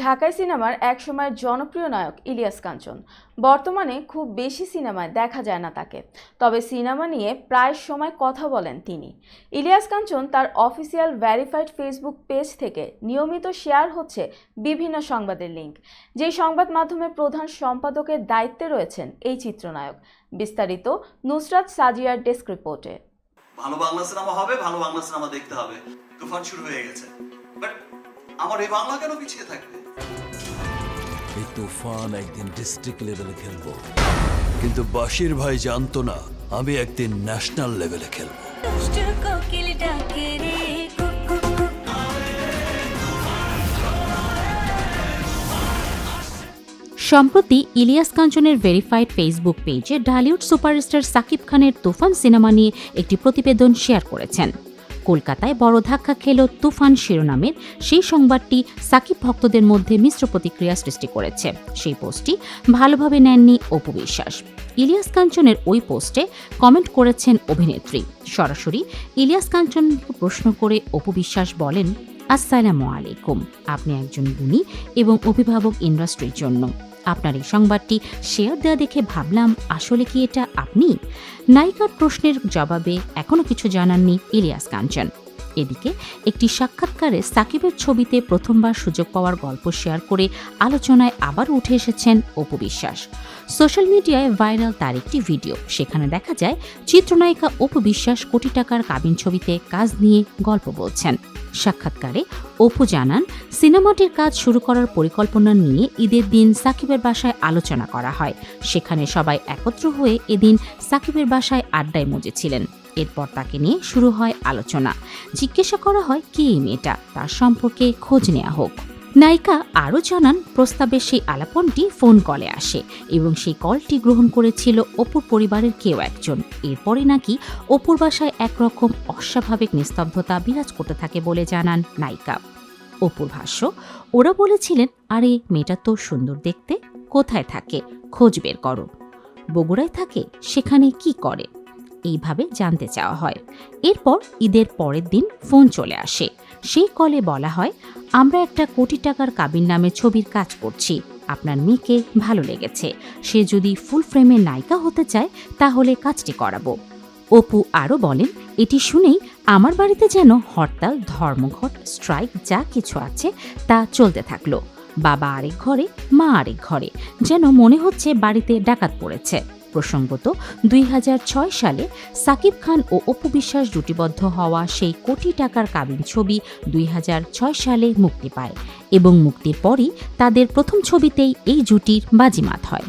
ঢাকাই সিনেমার একসময়ের জনপ্রিয় নায়ক ইলিয়াস কাঞ্চন বর্তমানে খুব বেশি সিনেমায় দেখা যায় না তাকে। তবে সিনেমা নিয়ে প্রায় সময় কথা বলেন তিনি। ইলিয়াস কাঞ্চন তার অফিসিয়াল ভেরিফাইড ফেসবুক পেজ থেকে নিয়মিত শেয়ার হচ্ছে বিভিন্ন সংবাদের লিঙ্ক, যেই সংবাদ মাধ্যমের প্রধান সম্পাদকের দায়িত্বে রয়েছেন এই চিত্রনায়ক। বিস্তারিত নুসরাত সাজিয়ার ডেস্ক রিপোর্টে। ভালো বাংলা সিনেমা হবে, ভালো বাংলা সিনেমা দেখতে হবে। তুফান শুরু হয়ে গেছে, বাট আমার এই বাংলা কেন পিছিয়ে থাকবে? এই তুফান একদিন ডিস্ট্রিক্ট লেভেলে খেলবো, কিন্তু বাশির ভাই জানতো না আমি একদিন ন্যাশনাল লেভেলে খেলবো। সম্প্রতি ইলিয়াস কাঞ্চনের ভেরিফাইড ফেসবুক পেজে ঢালিউড সুপারস্টার সাকিব খানের তুফান সিনেমা নিয়ে একটি প্রতিবেদন শেয়ার করেছেন। কলকাতায় বড় ধাক্কা খেল তুফান শিরোনামের সেই সংবাদটি সাকিব ভক্তদের মধ্যে মিশ্র প্রতিক্রিয়া সৃষ্টি করেছে। সেই পোস্টটি ভালোভাবে নেননি অপু বিশ্বাস। ইলিয়াস কাঞ্চনের ওই পোস্টে কমেন্ট করেছেন অভিনেত্রী। সরাসরি ইলিয়াস কাঞ্চনকে প্রশ্ন করে অপু বিশ্বাস বলেন, আসসালামু আলাইকুম, আপনি একজন গুণী এবং অভিভাবক ইন্ডাস্ট্রির জন্য। আপনার এই সংবাদটি শেয়ার দেওয়া দেখে ভাবলাম, আসলে কি এটা আপনি? নায়িকার প্রশ্নের জবাবে এখনো কিছু জানাননি ইলিয়াস কাঞ্চন। এদিকে একটি সাক্ষাৎকারে সাকিবের ছবিতে প্রথমবার সুযোগ পাওয়ার গল্প শেয়ার করে আলোচনায় আবার উঠে এসেছেন অপু বিশ্বাস। সোশ্যাল মিডিয়ায় ভাইরাল তার একটি ভিডিও। সেখানে দেখা যায় চিত্রনায়িকা অপু বিশ্বাস কোটি টাকার কাবিন ছবিতে কাজ নিয়ে গল্প বলছেন। সাক্ষাৎকারে অপু জানান, সিনেমাটির কাজ শুরু করার পরিকল্পনা নিয়ে ঈদের দিন সাকিবের বাসায় আলোচনা করা হয়। সেখানে সবাই একত্র হয়ে এদিন সাকিবের বাসায় আড্ডায় মজেছিলেন। এরপর তাকে নিয়ে শুরু হয় আলোচনা। জিজ্ঞাসা করা হয় কে এই মেয়েটা, তার সম্পর্কে খোঁজ নেওয়া হোক। নায়িকা আরও জানান, প্রস্তাবের সেই আলাপনটি ফোন কলে আসে এবং সেই কলটি গ্রহণ করেছিল অপুর পরিবারের কেউ একজন। এরপরে নাকি অপুর বাসায় একরকম অস্বাভাবিক নিস্তব্ধতা বিরাজ করতে থাকে বলে জানান নায়িকা। অপুর ভাষ্য, ওরা বলেছিলেন, আরে মেয়েটা তো সুন্দর দেখতে, কোথায় থাকে খোঁজ বের করো। বগুড়ায় থাকে, সেখানে কি করে? এইভাবে জানতে চাওয়া হয়। এরপর ঈদের পরের দিন ফোন চলে আসে। সেই কলে বলা হয়, আমরা একটা কোটি টাকার কাবিন নামে ছবির কাজ করছি, আপনার মেয়েকে ভালো লেগেছে, সে যদি ফুল ফ্রেমের নায়িকা হতে চায় তাহলে কাজটি করাবো। অপু আরও বলেন, এটি শুনেই আমার বাড়িতে যেন হরতাল, ধর্মঘট, স্ট্রাইক যা কিছু আছে তা চলতে থাকলো। বাবা আরেক ঘরে, মা আরেক ঘরে, যেন মনে হচ্ছে বাড়িতে ডাকাত পড়েছে। প্রসঙ্গত 2006 সালে সাকিব খান ও অপু বিশ্বাস জুটিবদ্ধ হওয়া সেই কোটি টাকার কাবিন ছবি 2006 সালে মুক্তি পায় এবং মুক্তির পরই তাদের প্রথম ছবিতেই এই জুটির বাজিমাত হয়।